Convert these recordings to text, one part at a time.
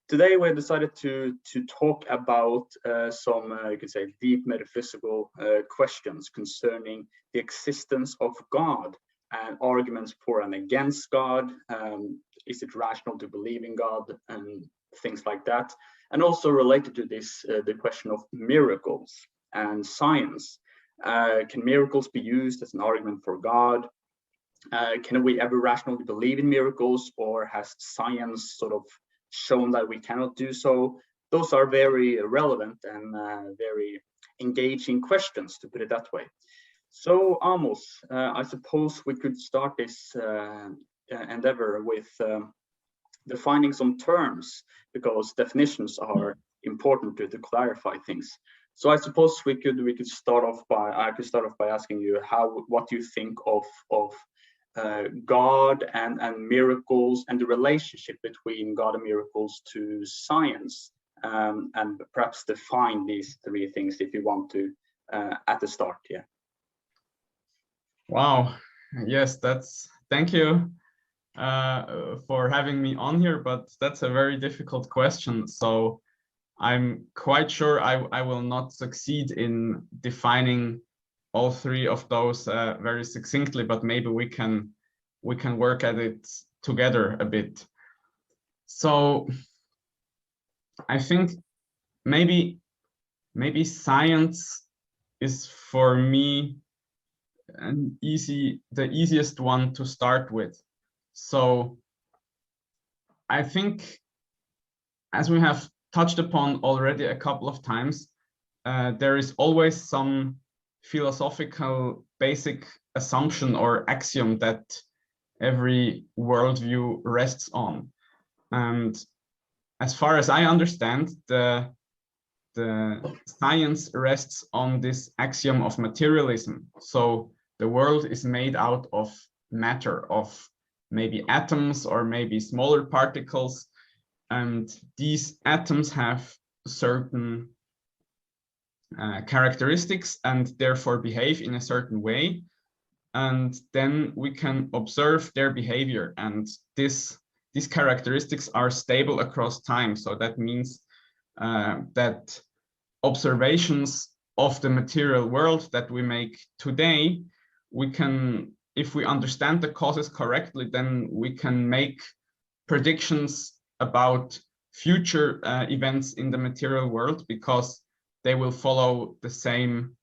Today we decided to talk about some you could say deep metaphysical questions concerning the existence of God and arguments for and against God. Is it rational to believe in God and things like that? And also related to this, the question of miracles and science. Can miracles be used as an argument for God? Can we ever rationally believe in miracles, or has science sort of shown that we cannot do so? Those are very relevant and very engaging questions, to put it that way. So Amos, I suppose we could start this endeavor with defining some terms, because definitions are important to clarify things. So I suppose I could start off by asking you what you think of God and miracles, and the relationship between God and miracles to science, and perhaps define these three things if you want to at the start. Yeah. Wow. Yes, thank you for having me on here, but that's a very difficult question. So I'm quite sure I will not succeed in defining all three of those very succinctly, but maybe we can work at it together a bit. So I think maybe science is for me the easiest one to start with. So I think, as we have touched upon already a couple of times, there is always some philosophical basic assumption or axiom that every worldview rests on. And as far as I understand, the science rests on this axiom of materialism. So the world is made out of matter, of maybe atoms or maybe smaller particles, and these atoms have certain characteristics and therefore behave in a certain way, and then we can observe their behavior, and these characteristics are stable across time. So that means that observations of the material world that we make today, we can, if we understand the causes correctly, then we can make predictions about future events in the material world, because they will follow the same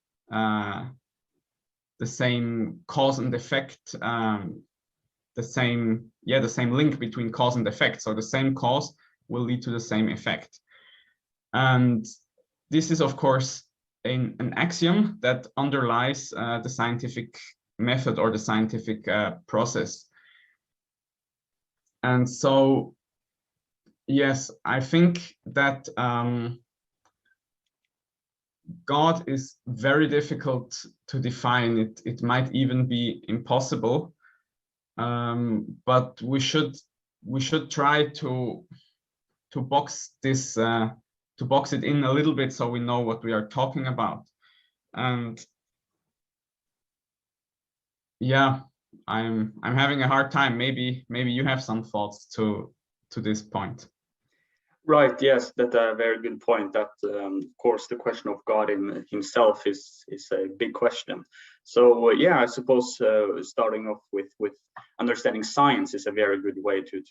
cause and effect, the same link between cause and effect. So the same cause will lead to the same effect. And this is, of course, an axiom that underlies the scientific method or the scientific process. And so, yes, I think that God is very difficult to define. It might even be impossible, but we should try to box this to box it in a little bit, so we know what we are talking about. And yeah, I'm having a hard time. Maybe you have some thoughts to this point. Right. Yes, that's a very good point. That of course the question of God in himself is a big question. So yeah, I suppose starting off with understanding science is a very good way to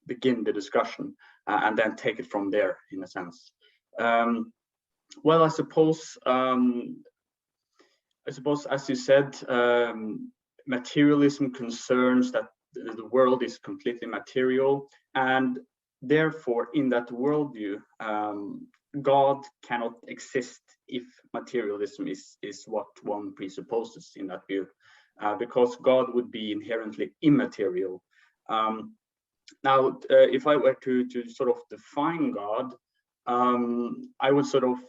begin the discussion, and then take it from there, in a sense. Well, I suppose as you said, materialism concerns that the world is completely material, and therefore in that worldview, God cannot exist if materialism is what one presupposes in that view, because God would be inherently immaterial. Now, if I were to sort of define God, I would sort of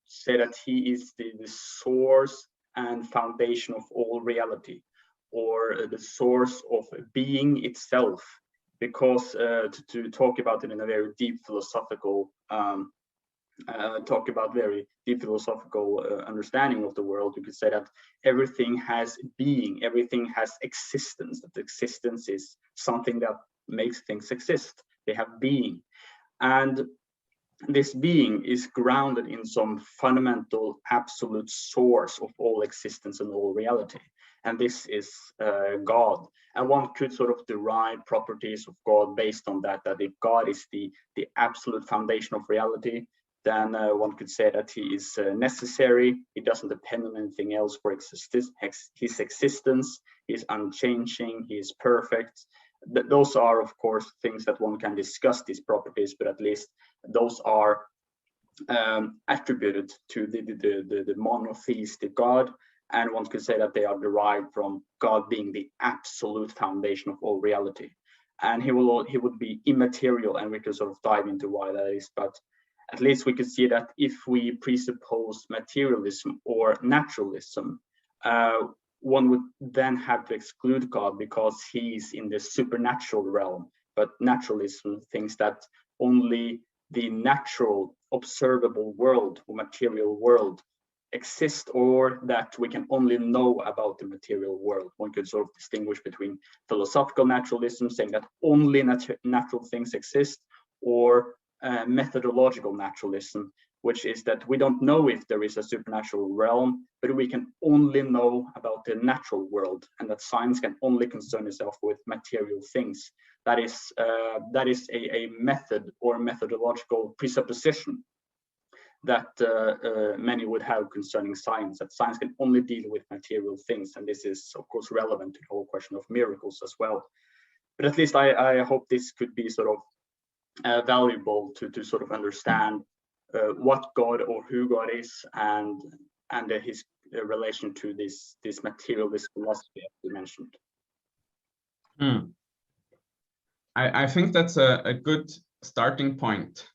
say that he is the source and foundation of all reality, or the source of being itself. Because to talk about it in a very deep philosophical understanding of the world, you could say that everything has being, everything has existence, that existence is something that makes things exist. They have being. And this being is grounded in some fundamental absolute source of all existence and all reality. And this is God. And one could sort of derive properties of God based on that, that if God is the absolute foundation of reality, then one could say that he is necessary. He doesn't depend on anything else for his existence. He's unchanging, he is perfect. Those are, of course, things that one can discuss, these properties, but at least those are attributed to the monotheistic God, and one could say that they are derived from God being the absolute foundation of all reality. And he would be immaterial, and we could sort of dive into why that is, but at least we could see that if we presuppose materialism or naturalism, one would then have to exclude God because he's in the supernatural realm. But naturalism thinks that only the natural observable world or material world exists, or that we can only know about the material world. One could sort of distinguish between philosophical naturalism, saying that only natural things exist, or methodological naturalism, which is that we don't know if there is a supernatural realm, but we can only know about the natural world, and that science can only concern itself with material things. That is a method or methodological presupposition that many would have concerning science, that science can only deal with material things. And this is, of course, relevant to the whole question of miracles as well. But at least I hope this could be sort of valuable to sort of understand what God or who God is, and his relation to this materialist philosophy as we mentioned. I think that's a good starting point,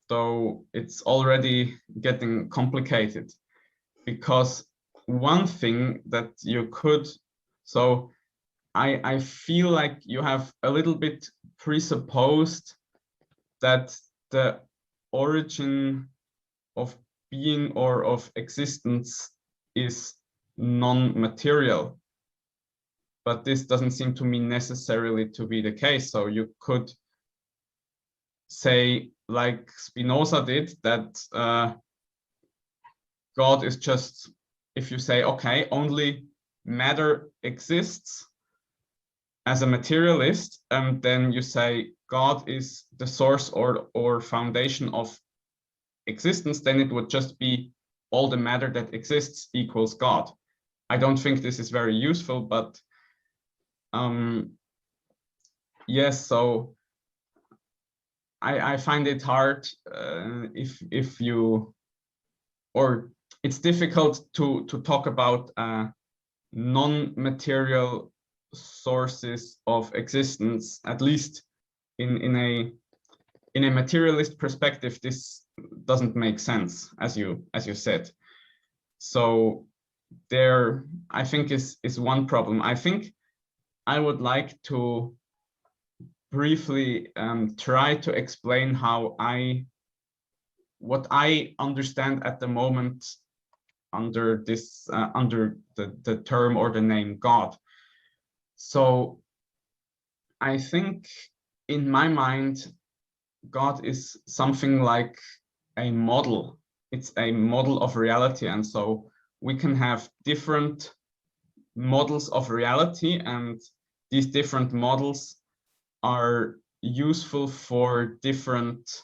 though it's already getting complicated, because one thing that you could, so I feel like you have a little bit presupposed that the origin of being or of existence is non-material. But this doesn't seem to me necessarily to be the case. So you could say, like Spinoza did, that God is just, if you say, okay, only matter exists as a materialist, and then you say God is the source or foundation of existence, then it would just be all the matter that exists equals God. I don't think this is very useful, but yes, so I find it hard if you, or it's difficult to talk about non-material sources of existence, at least in a materialist perspective. This doesn't make sense, as you said. So there, I think is one problem. I think I would like to briefly try to explain how what I understand at the moment under this under the term or the name God. So I think in my mind, God is something like a model. It's a model of reality, and so we can have different models of reality, and these different models are useful for different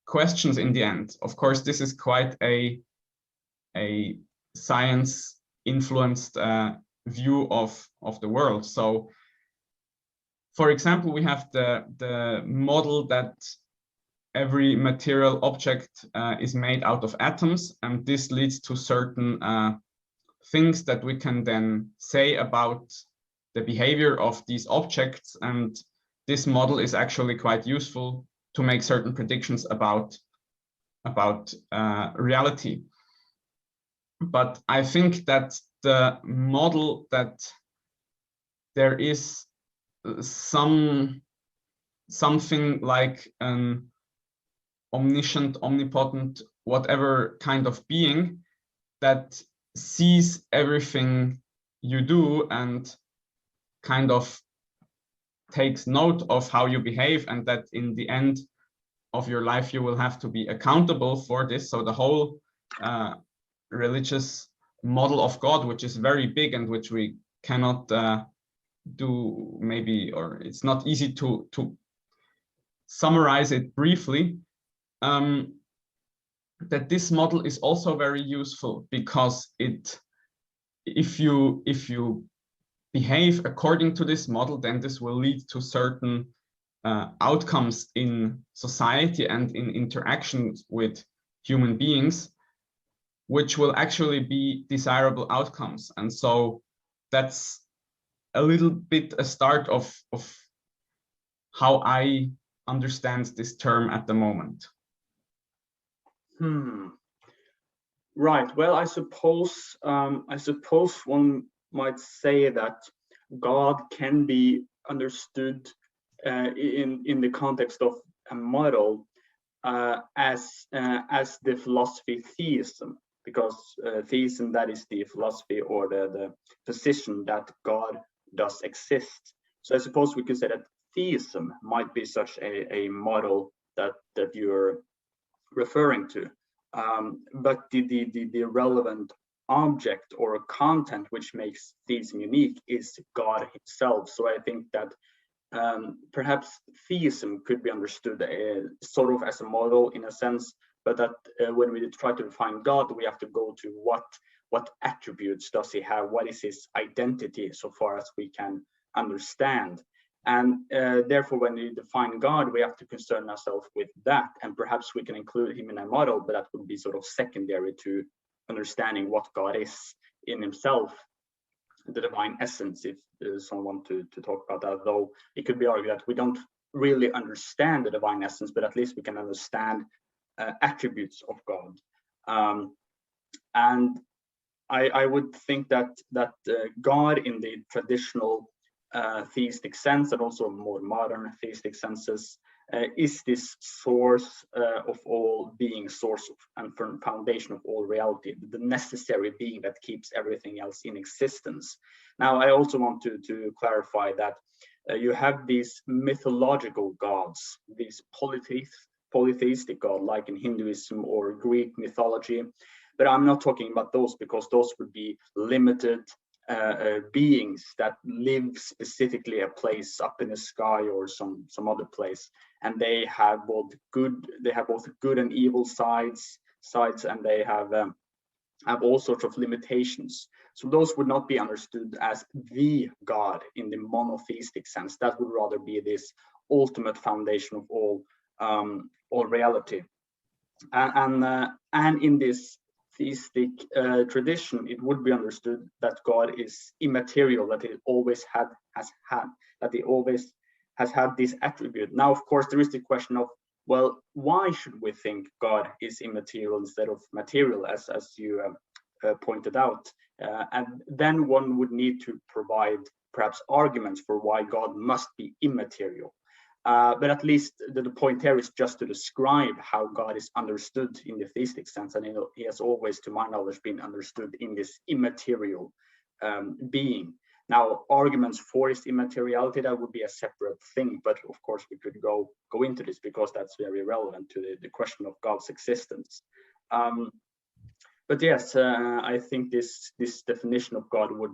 questions in the end. Of course, this is quite a science influenced view of the world. So for example, we have the model that every material object is made out of atoms, and this leads to certain things that we can then say about the behavior of these objects, and this model is actually quite useful to make certain predictions about reality. But I think that the model that there is something like an omniscient, omnipotent, whatever kind of being that sees everything you do and kind of takes note of how you behave, and that in the end of your life you will have to be accountable for this. So the whole religious model of God, which is very big and which we cannot do maybe, or it's not easy to summarize it briefly, that this model is also very useful, because if you behave according to this model, then this will lead to certain outcomes in society and in interactions with human beings, which will actually be desirable outcomes. And so that's a little bit a start of how I understand this term at the moment. Right. Well, I suppose one might say that God can be understood in the context of a model as the philosophy theism, because theism, that is the philosophy or the position that God does exist. So I suppose we could say that theism might be such a model that you're referring to. But the relevant object or content which makes theism unique is God himself. So I think that perhaps theism could be understood sort of as a model in a sense, but that when we try to define God, we have to go to what attributes does he have, what is his identity so far as we can understand. And therefore, when we define God, we have to concern ourselves with that. And perhaps we can include him in a model, but that would be sort of secondary to understanding what God is in himself, the divine essence, if someone want to talk about that. Though it could be argued that we don't really understand the divine essence, but at least we can understand attributes of God. And I would think that God in the traditional theistic sense, and also more modern theistic senses, is this source of all being, source of and foundation of all reality, the necessary being that keeps everything else in existence. Now, I also want to clarify that you have these mythological gods, these polytheistic gods, like in Hinduism or Greek mythology, but I'm not talking about those, because those would be limited beings that live specifically a place up in the sky or some other place, and they have both good and evil sides, and they have all sorts of limitations. So those would not be understood as the God in the monotheistic sense. That would rather be this ultimate foundation of all reality. And in this theistic tradition, it would be understood that God is immaterial, that he always has had this attribute. Now, of course, there is the question of, well, why should we think God is immaterial instead of material, as you pointed out? And then one would need to provide perhaps arguments for why God must be immaterial. But at least the point here is just to describe how God is understood in the theistic sense, and he has always, to my knowledge, been understood in this immaterial being. Now, arguments for his immateriality, that would be a separate thing, but of course we could go into this, because that's very relevant to the question of God's existence. But yes, I think this definition of God would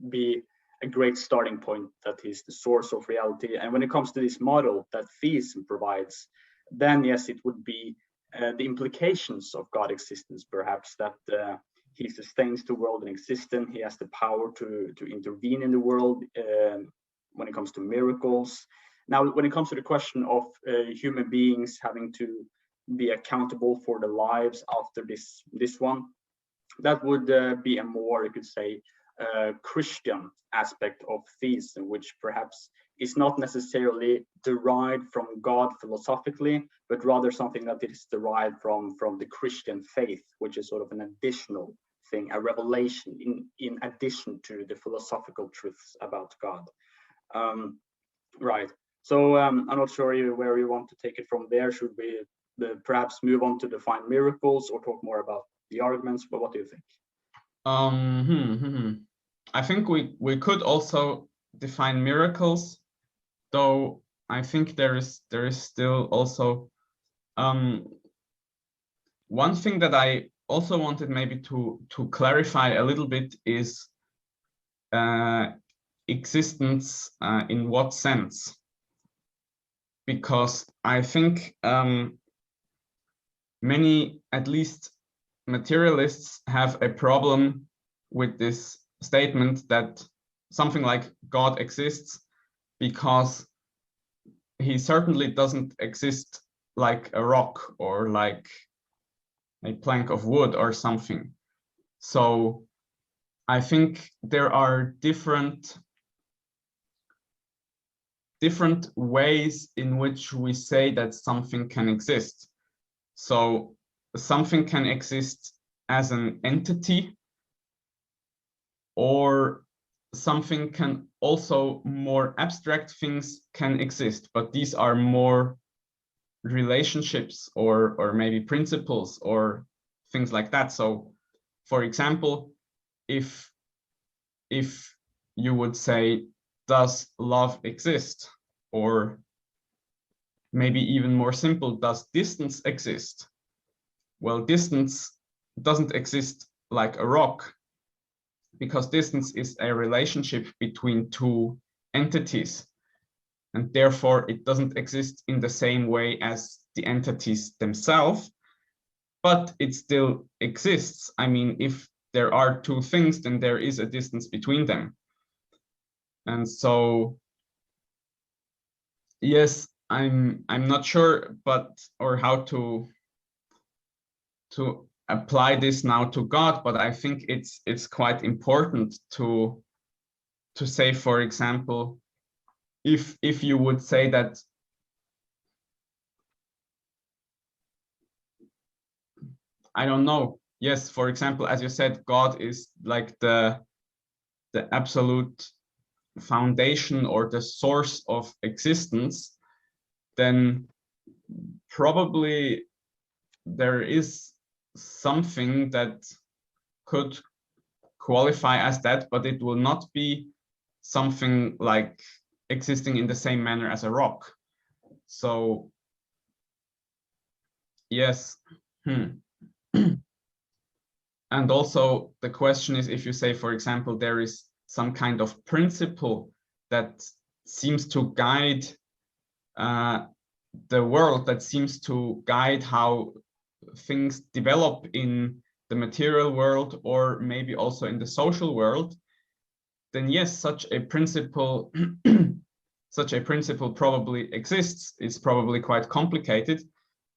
be a great starting point, that he's the source of reality. And when it comes to this model that theism provides, then yes, it would be the implications of God's existence, perhaps, that he sustains the world in existence. He has the power to intervene in the world when it comes to miracles. Now, when it comes to the question of human beings having to be accountable for their lives after this one, that would be a more, you could say, Christian aspect of theism, which perhaps is not necessarily derived from God philosophically, but rather something that is derived from the Christian faith, which is sort of an additional thing, a revelation in addition to the philosophical truths about God. Right. So I'm not sure where you want to take it from there. Should we perhaps move on to define miracles, or talk more about the arguments? But what do you think? I think we could also define miracles, though I think there is still also one thing that I also wanted maybe to clarify a little bit is existence in what sense? Because I think many, at least materialists, have a problem with this statement that something like God exists, because he certainly doesn't exist like a rock or like a plank of wood or something. So I think there are different ways in which we say that something can exist. So something can exist as an entity, or something can also, more abstract things can exist, but these are more relationships or maybe principles or things like that. So for example, if you would say, does love exist? Or maybe even more simple, does distance exist? Well, distance doesn't exist like a rock, because distance is a relationship between two entities, and therefore it doesn't exist in the same way as the entities themselves, but it still exists. I mean, if there are two things, then there is a distance between them. And so, yes, I'm not sure, or how to apply this now to God, but I think it's quite important to say, for example, if you would say that I don't know, yes, for example, as you said, God is like the absolute foundation or the source of existence, then probably there is something that could qualify as that, but it will not be something like existing in the same manner as a rock. So yes. And also the question is, if you say, for example, there is some kind of principle that seems to guide the world, that seems to guide how things develop in the material world, or maybe also in the social world, then yes, such a principle probably exists. It's probably quite complicated,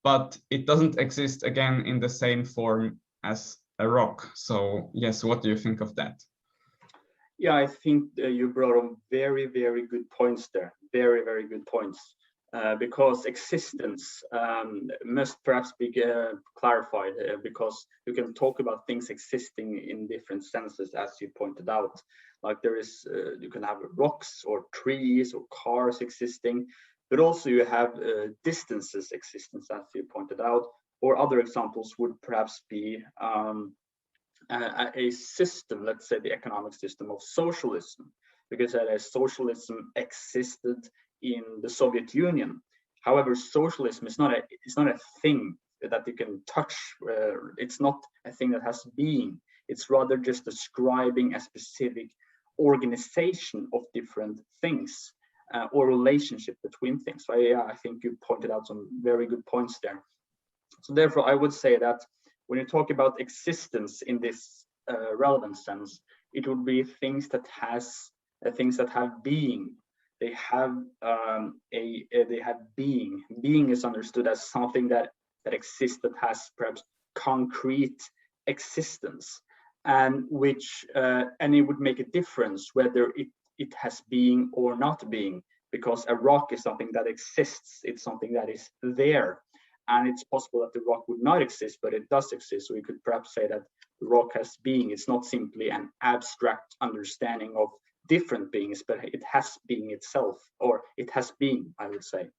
but it doesn't exist again in the same form as a rock. So yes, what do you think of that? Yeah, I think you brought on very, very good points there. Very, very good points. Because existence must perhaps be clarified, because you can talk about things existing in different senses, as you pointed out. Like there is, you can have rocks or trees or cars existing, but also you have distances existence, as you pointed out. Or other examples would perhaps be a system, let's say the economic system of socialism, because socialism existed in the Soviet Union. However, socialism is not a thing that you can touch. It's not a thing that has being. It's rather just describing a specific organization of different things, or relationship between things. So yeah, I think you pointed out some very good points there. So therefore, I would say that when you talk about existence in this relevant sense, it would be things that have being. They have they have being. Being is understood as something that exists, that has perhaps concrete existence, and which and it would make a difference whether it has being or not being, because a rock is something that exists. It's something that is there. And it's possible that the rock would not exist, but it does exist. So we could perhaps say that the rock has being. It's not simply an abstract understanding of different beings, but it has being itself, or it has being, I would say.